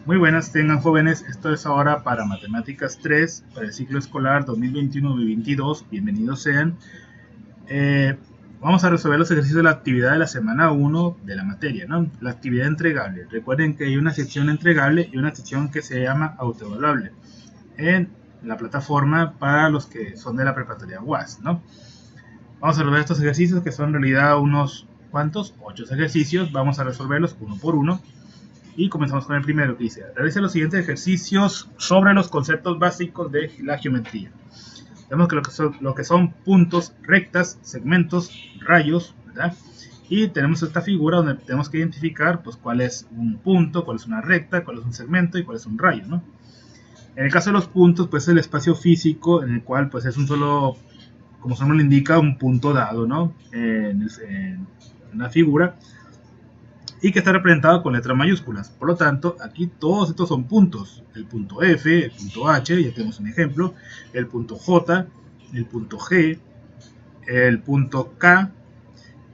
Muy buenas, tengan jóvenes, esto es ahora para Matemáticas 3, para el ciclo escolar 2021-2022, bienvenidos sean. Eh, Vamos a resolver los ejercicios de la actividad de la semana 1 de la materia, ¿no? La actividad entregable. Recuerden que hay una sección entregable y una sección que se llama autoevaluable en la plataforma para los que son de la preparatoria UAS, ¿no? Vamos a resolver estos ejercicios que son en realidad unos cuantos, 8 ejercicios, vamos a resolverlos uno por uno. Y comenzamos con el primero que dice, realice los siguientes ejercicios sobre los conceptos básicos de la geometría. Vemos que lo que son puntos, rectas, segmentos, rayos, ¿verdad? Y tenemos esta figura donde tenemos que identificar pues, cuál es un punto, cuál es una recta, cuál es un segmento y cuál es un rayo, ¿no? En el caso de los puntos, pues el espacio físico en el cual pues es un solo, como su nombre lo indica, un punto dado, ¿no? En la figura, y que está representado con letras mayúsculas. Por lo tanto, aquí todos estos son puntos. El punto F, el punto H, ya tenemos un ejemplo, el punto J, el punto G, el punto K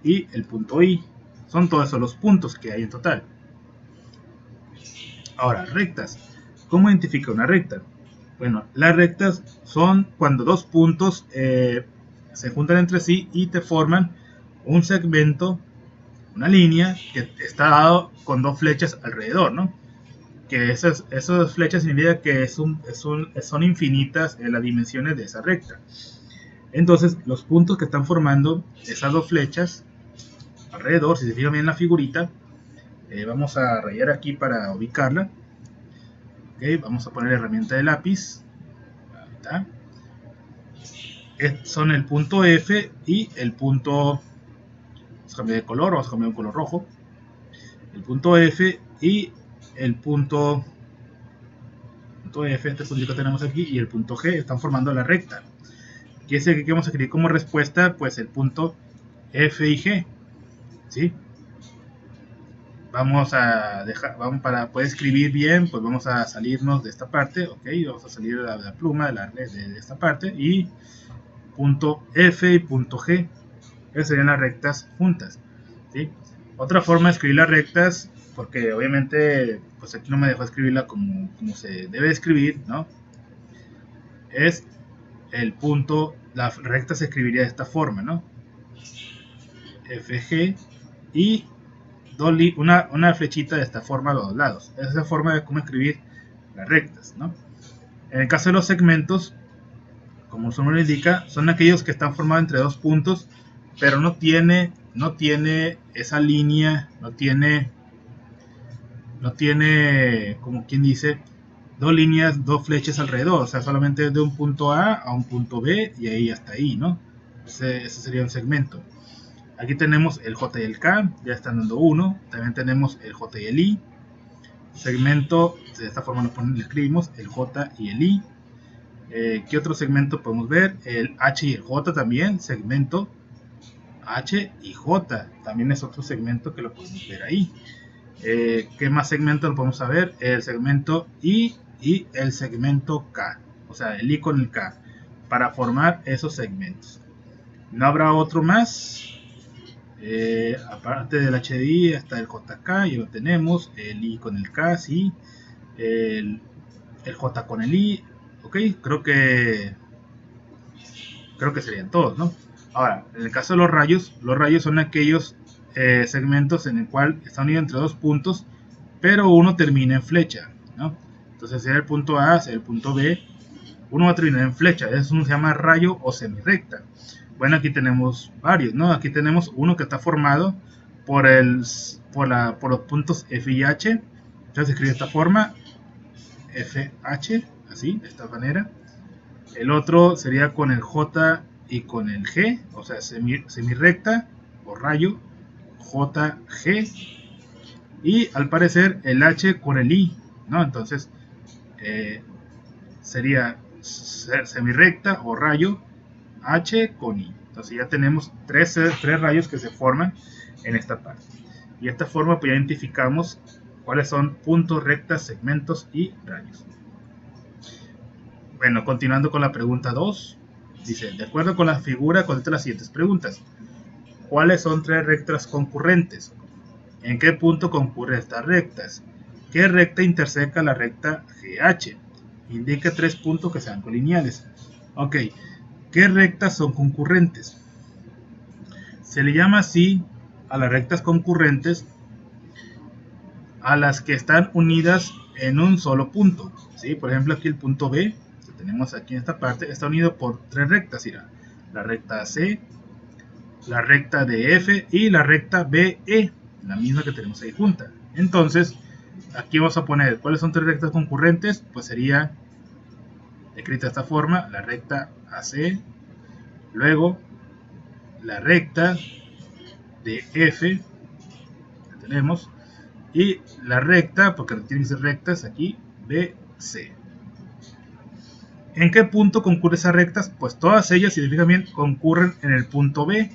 y el punto I. Son todos esos los puntos que hay en total. Ahora, rectas. ¿Cómo identifica una recta? Bueno, las rectas son cuando dos puntos se juntan entre sí y te forman un segmento, una línea que está dado con dos flechas alrededor, ¿no? Que esas flechas significa que son infinitas las dimensiones de esa recta. Entonces, los puntos que están formando esas dos flechas alrededor, si se fijan bien en la figurita, vamos a rayar aquí para ubicarla. Okay, vamos a poner la herramienta de lápiz. Ahí está. Son el punto F y el punto... Vamos a cambiar de color, vamos a cambiar un color rojo. El punto F y el punto F, este punto que tenemos aquí, y el punto G están formando la recta. Aquí es el que vamos a escribir como respuesta, pues el punto F y G, ¿sí? Vamos a para poder escribir bien, pues vamos a salirnos de esta parte, ok, vamos a salir de la pluma de esta parte, y punto F y punto G, que serían las rectas juntas, ¿sí? Otra forma de escribir las rectas, porque obviamente pues aquí no me dejó escribirla como se debe escribir, ¿no? Es el punto, la recta se escribiría de esta forma, ¿no? FG y una flechita de esta forma a los lados. Esa es la forma de cómo escribir las rectas, ¿no? En el caso de los segmentos, como su nombre indica, son aquellos que están formados entre dos puntos, pero no tiene esa línea, no tiene, como quien dice, dos líneas, dos flechas alrededor, o sea, solamente de un punto a un punto B y ahí hasta ahí, ¿no? Ese sería un segmento. Aquí tenemos el J y el K, ya están dando 1. También tenemos el J y el I. Segmento, de esta forma lo escribimos, el J y el I. ¿Qué otro segmento podemos ver? El H y el J también, segmento H y J. También es otro segmento que lo podemos ver ahí. ¿Qué más segmento lo podemos ver? El segmento I y el segmento K. O sea, el I con el K. Para formar esos segmentos. ¿No habrá otro más? Aparte del HDI está el JK, ya lo tenemos, el I con el K, sí, el J con el I, ok, creo que serían todos, ¿no? Ahora, en el caso de los rayos son aquellos segmentos en el cual están unidos entre dos puntos, pero uno termina en flecha, ¿no? Entonces, sea el punto A, sea el punto B, uno va a terminar en flecha, eso se llama rayo o semirrecta. Bueno, aquí tenemos varios, ¿no? Aquí tenemos uno que está formado por los puntos F y H. Entonces se escribe de esta forma, FH, así, de esta manera. El otro sería con el J y con el G, o sea, semirrecta o rayo, JG. Y al parecer el H con el I, ¿no? Entonces sería semirrecta o rayo, H con I. Entonces ya tenemos tres rayos que se forman en esta parte. Y de esta forma pues ya identificamos cuáles son puntos, rectas, segmentos y rayos. Bueno, continuando con la pregunta 2. Dice, de acuerdo con la figura, contesta las siguientes preguntas. ¿Cuáles son tres rectas concurrentes? ¿En qué punto concurren estas rectas? ¿Qué recta interseca la recta GH? Indica 3 puntos que sean colineales. Ok, ¿qué rectas son concurrentes? Se le llama así a las rectas concurrentes a las que están unidas en un solo punto. ¿Sí? Por ejemplo, aquí el punto B, que tenemos aquí en esta parte, está unido por 3 rectas. Mira, la recta C, la recta DF y la recta BE, la misma que tenemos ahí junta. Entonces, aquí vamos a poner cuáles son 3 rectas concurrentes. Pues sería escrita de esta forma: la recta AC, luego la recta DF, que tenemos, y la recta, porque tienen que ser rectas aquí, BC. ¿En qué punto concurren esas rectas? Pues todas ellas, si se fijan bien, concurren en el punto B.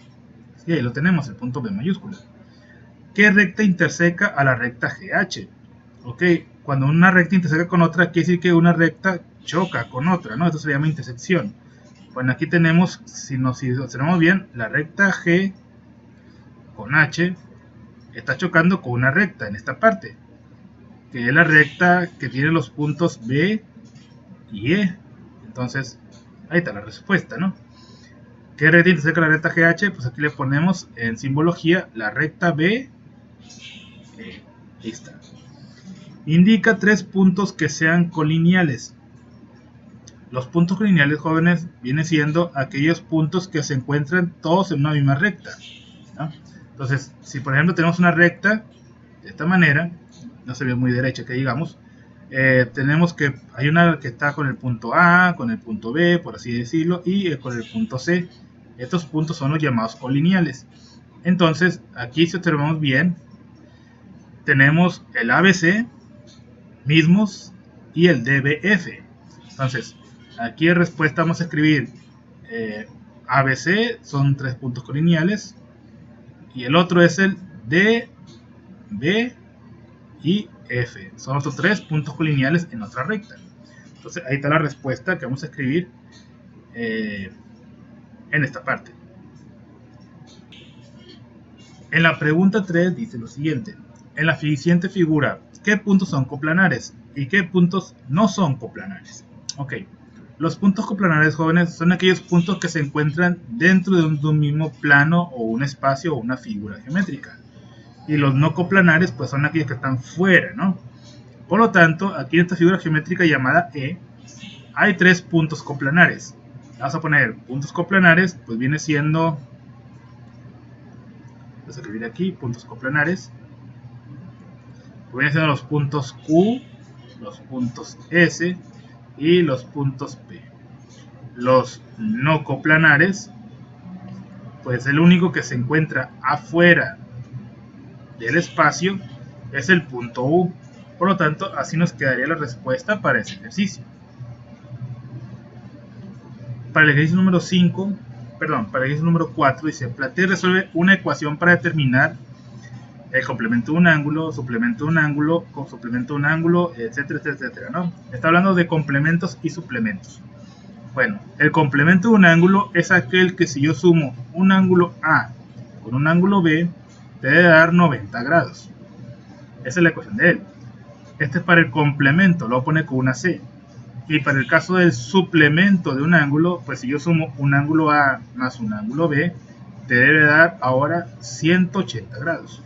Y ahí lo tenemos, el punto B mayúscula. ¿Qué recta interseca a la recta GH? Ok, cuando una recta interseca con otra, quiere decir que una recta choca con otra, ¿no? Esto se llama intersección. Bueno, aquí tenemos, si observamos bien, la recta G con H está chocando con una recta en esta parte, que es la recta que tiene los puntos B y E. Entonces, ahí está la respuesta, ¿no? ¿Qué recta interseca la recta GH? Pues aquí le ponemos en simbología la recta B. Ahí está. Indica 3 puntos que sean colineales. Los puntos colineales, jóvenes, vienen siendo aquellos puntos que se encuentran todos en una misma recta, ¿no? Entonces, si por ejemplo tenemos una recta de esta manera, no se ve muy derecha que digamos, tenemos que hay una que está con el punto A, con el punto B, por así decirlo, y con el punto C. Estos puntos son los llamados colineales. Entonces, aquí si observamos bien, tenemos el ABC mismos y el DBF. Entonces, aquí en respuesta vamos a escribir ABC, son 3 puntos colineales, y el otro es el D, B y F. Son otros 3 puntos colineales en otra recta. Entonces ahí está la respuesta que vamos a escribir en esta parte. En la pregunta 3 dice lo siguiente: en la siguiente figura, ¿qué puntos son coplanares y qué puntos no son coplanares? Ok, los puntos coplanares, jóvenes, son aquellos puntos que se encuentran dentro de un mismo plano o un espacio o una figura geométrica. Y los no coplanares, pues son aquellos que están fuera, ¿no? Por lo tanto, aquí en esta figura geométrica llamada E, hay 3 puntos coplanares. Vamos a poner puntos coplanares, pues viene siendo, vamos a escribir aquí, puntos coplanares. Pues vienen siendo los puntos Q, los puntos S y los puntos P. Los no coplanares, pues el único que se encuentra afuera del espacio es el punto U. Por lo tanto, así nos quedaría la respuesta para ese ejercicio. Para el ejercicio número 5, perdón, para el ejercicio número 4 dice: plantea y resuelve una ecuación para determinar el complemento de un ángulo, suplemento de un ángulo, con suplemento de un ángulo, etcétera, etcétera, etcétera, ¿no? Está hablando de complementos y suplementos. Bueno, el complemento de un ángulo es aquel que si yo sumo un ángulo A con un ángulo B, te debe dar 90 grados. Esa es la ecuación de él. Este es para el complemento, lo voy a poner con una C. Y para el caso del suplemento de un ángulo, pues si yo sumo un ángulo A más un ángulo B, te debe dar ahora 180 grados.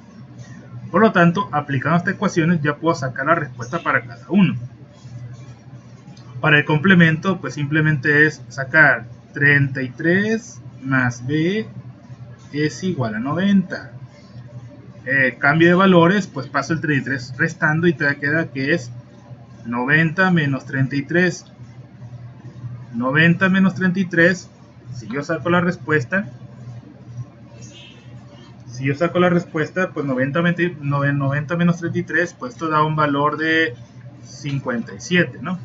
Por lo tanto, aplicando estas ecuaciones ya puedo sacar la respuesta para cada uno. Para el complemento, pues simplemente es sacar 33 más B es igual a 90. Cambio de valores, pues paso el 33 restando y te queda que es 90 menos 33. 90 menos 33, si yo saco la respuesta, pues 90 menos 33, pues esto da un valor de 57, ¿no?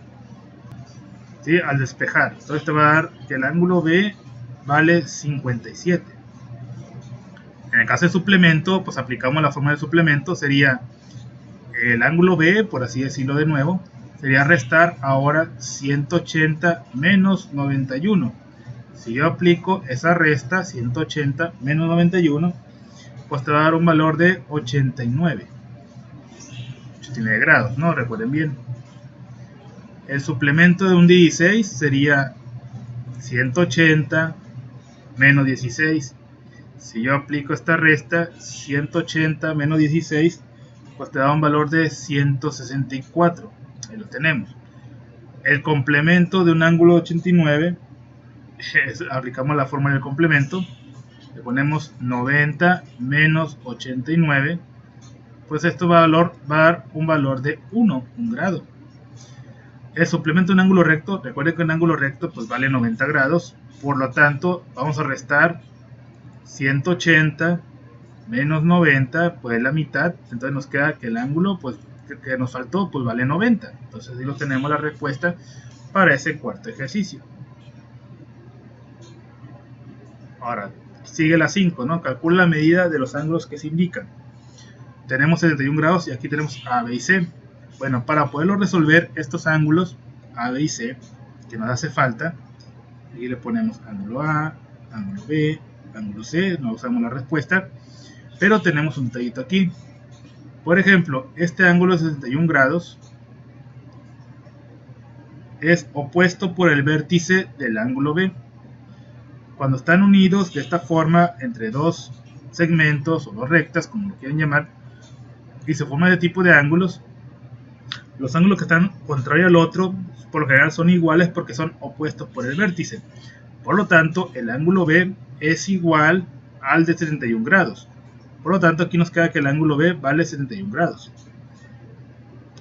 ¿Sí? Al despejar, entonces te va a dar que el ángulo B vale 57. En el caso de suplemento, pues aplicamos la forma de suplemento, sería el ángulo B, por así decirlo de nuevo, sería restar ahora 180 menos 91. Si yo aplico esa resta, 180 menos 91, pues te va a dar un valor de 89. 89 grados, ¿no? Recuerden bien. El suplemento de un 16 sería 180 menos 16. Si yo aplico esta resta, 180 menos 16, pues te da un valor de 164. Ahí lo tenemos. El complemento de un ángulo 89, aplicamos la fórmula del complemento, le ponemos 90 menos 89, pues esto va a dar un valor de 1 grado. El suplemento de un ángulo recto, recuerden que un ángulo recto pues vale 90 grados, por lo tanto vamos a restar 180 menos 90, pues la mitad, entonces nos queda que el ángulo pues que nos faltó pues vale 90, entonces ahí lo tenemos la respuesta para ese cuarto ejercicio. Ahora sigue la 5, ¿no? Calcula la medida de los ángulos que se indican. Tenemos 71 grados y aquí tenemos A, B y C. Bueno, para poderlo resolver estos ángulos A, B y C que nos hace falta, aquí le ponemos ángulo A, ángulo B, ángulo C, no usamos la respuesta, pero tenemos un detallito aquí. Por ejemplo, este ángulo de 61 grados es opuesto por el vértice del ángulo B. Cuando están unidos de esta forma entre dos segmentos o dos rectas, como lo quieran llamar, y se forma este tipo de ángulos, los ángulos que están contrarios al otro por lo general son iguales porque son opuestos por el vértice. Por lo tanto, el ángulo B es igual al de 71 grados. Por lo tanto, aquí nos queda que el ángulo B vale 71 grados.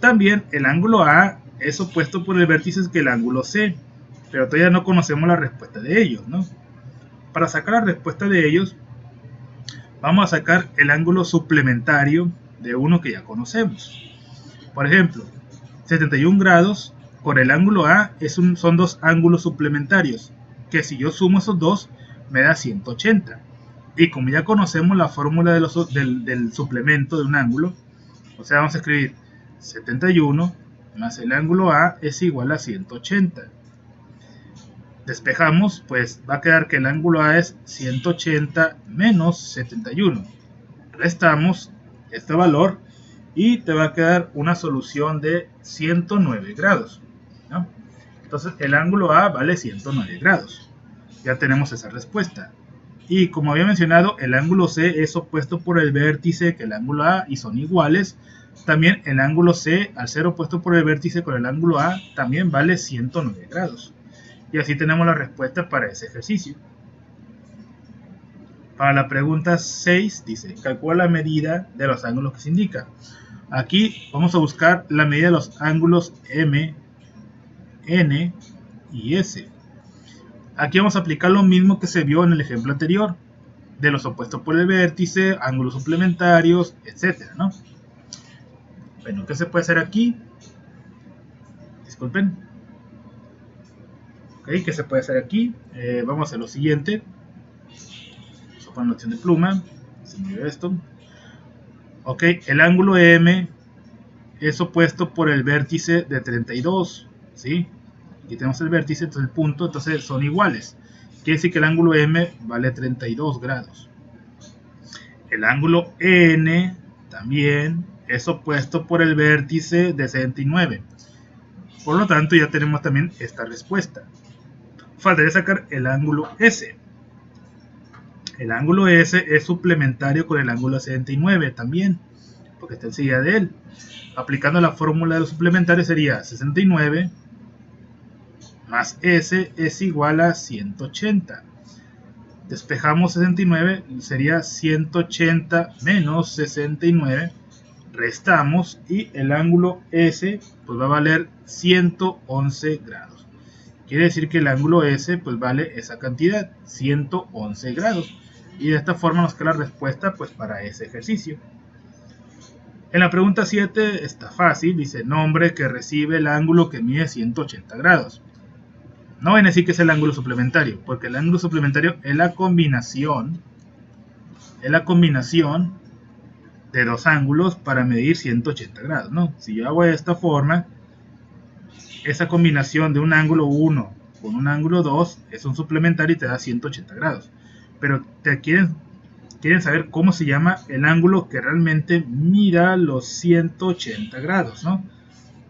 También el ángulo A es opuesto por el vértice que el ángulo C, pero todavía no conocemos la respuesta de ellos, ¿no? Para sacar la respuesta de ellos, vamos a sacar el ángulo suplementario de uno que ya conocemos. Por ejemplo, 71 grados con el ángulo A son dos ángulos suplementarios, que si yo sumo esos dos, me da 180. Y como ya conocemos la fórmula del suplemento de un ángulo, o sea, vamos a escribir 71 más el ángulo A es igual a 180. Despejamos, pues va a quedar que el ángulo A es 180 menos 71. Restamos este valor y te va a quedar una solución de 109 grados, ¿no? Entonces el ángulo A vale 109 grados. Ya tenemos esa respuesta. Y como había mencionado, el ángulo C es opuesto por el vértice que el ángulo A y son iguales. También el ángulo C, al ser opuesto por el vértice con el ángulo A, también vale 109 grados. Y así tenemos la respuesta para ese ejercicio. Para la pregunta 6 dice, calcula la medida de los ángulos que se indican. Aquí vamos a buscar la medida de los ángulos M, N y S. Aquí vamos a aplicar lo mismo que se vio en el ejemplo anterior, de los opuestos por el vértice, ángulos suplementarios, etcétera, ¿no? Bueno, ¿qué se puede hacer aquí? Disculpen. Ok, ¿qué se puede hacer aquí? Vamos a hacer lo siguiente. Vamos a poner la opción de pluma. Se me olvidó esto. Ok, el ángulo M es opuesto por el vértice de 32, ¿sí? Aquí tenemos el vértice, entonces el punto, entonces son iguales. Quiere decir que el ángulo M vale 32 grados. El ángulo N también es opuesto por el vértice de 69. Por lo tanto, ya tenemos también esta respuesta. Faltaría sacar el ángulo S. El ángulo S es suplementario con el ángulo 69 también, porque está enseguida de él. Aplicando la fórmula de los suplementarios sería 69 más S es igual a 180. Despejamos 69, sería 180 menos 69. Restamos y el ángulo S pues va a valer 111 grados. Quiere decir que el ángulo S pues vale esa cantidad, 111 grados. Y de esta forma nos queda la respuesta pues para ese ejercicio. En la pregunta 7 está fácil, dice nombre que recibe el ángulo que mide 180 grados. No van a decir que es el ángulo suplementario, porque el ángulo suplementario es la combinación de dos ángulos para medir 180 grados, ¿no? Si yo hago de esta forma, esa combinación de un ángulo 1 con un ángulo 2 es un suplementario y te da 180 grados. Pero te quieren quieren saber cómo se llama el ángulo que realmente mira los 180 grados, ¿no?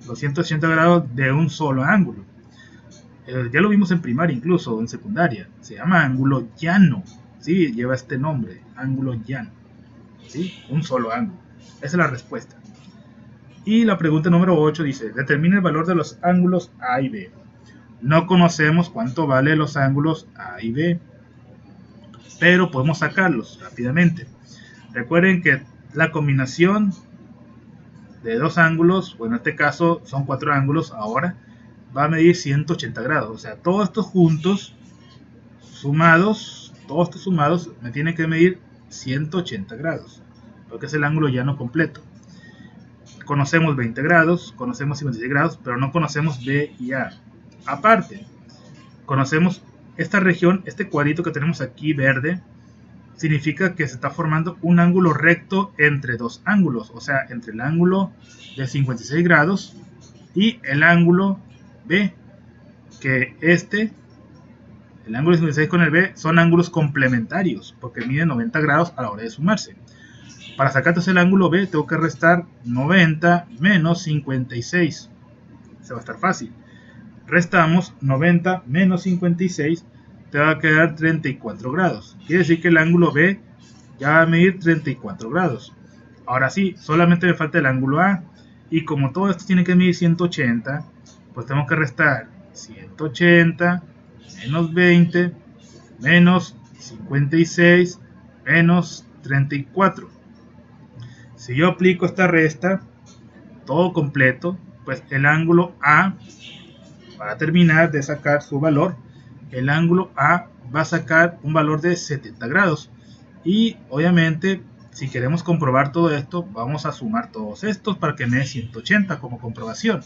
Los 180 grados de un solo ángulo. Ya lo vimos en primaria, incluso en secundaria. Se llama ángulo llano, ¿sí? Lleva este nombre, ángulo llano, ¿sí? Un solo ángulo. Esa es la respuesta. Y la pregunta número 8 dice, determina el valor de los ángulos A y B. No conocemos cuánto vale los ángulos A y B, pero podemos sacarlos rápidamente. Recuerden que la combinación de dos ángulos, o en este caso son 4 ángulos ahora, va a medir 180 grados. O sea, todos estos juntos, sumados, me tienen que medir 180 grados, porque es el ángulo llano completo. Conocemos 20 grados, conocemos 56 grados, pero no conocemos B y A. Aparte, conocemos esta región, este cuadrito que tenemos aquí verde, significa que se está formando un ángulo recto entre dos ángulos, o sea, entre el ángulo de 56 grados y el ángulo B, que el ángulo de 56 con el B son ángulos complementarios, porque miden 90 grados a la hora de sumarse. Para sacar entonces el ángulo B, tengo que restar 90 menos 56. Se va a estar fácil. Restamos 90 menos 56, te va a quedar 34 grados. Quiere decir que el ángulo B ya va a medir 34 grados. Ahora sí, solamente me falta el ángulo A. Y como todo esto tiene que medir 180, pues tengo que restar 180 menos 20 menos 56 menos 34. Si yo aplico esta resta, todo completo, pues el ángulo A, para terminar de sacar su valor, el ángulo A va a sacar un valor de 70 grados. Y obviamente, si queremos comprobar todo esto, vamos a sumar todos estos para que me dé 180 como comprobación.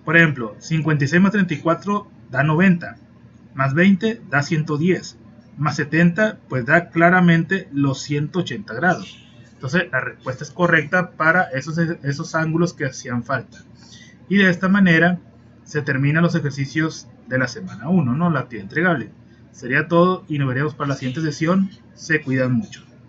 Por ejemplo, 56 más 34 da 90, más 20 da 110, más 70 pues da claramente los 180 grados. Entonces la respuesta es correcta para esos ángulos que hacían falta. Y de esta manera se terminan los ejercicios de la semana 1, ¿no? La actividad entregable. Sería todo y nos veremos para la siguiente sesión. Se cuidan mucho.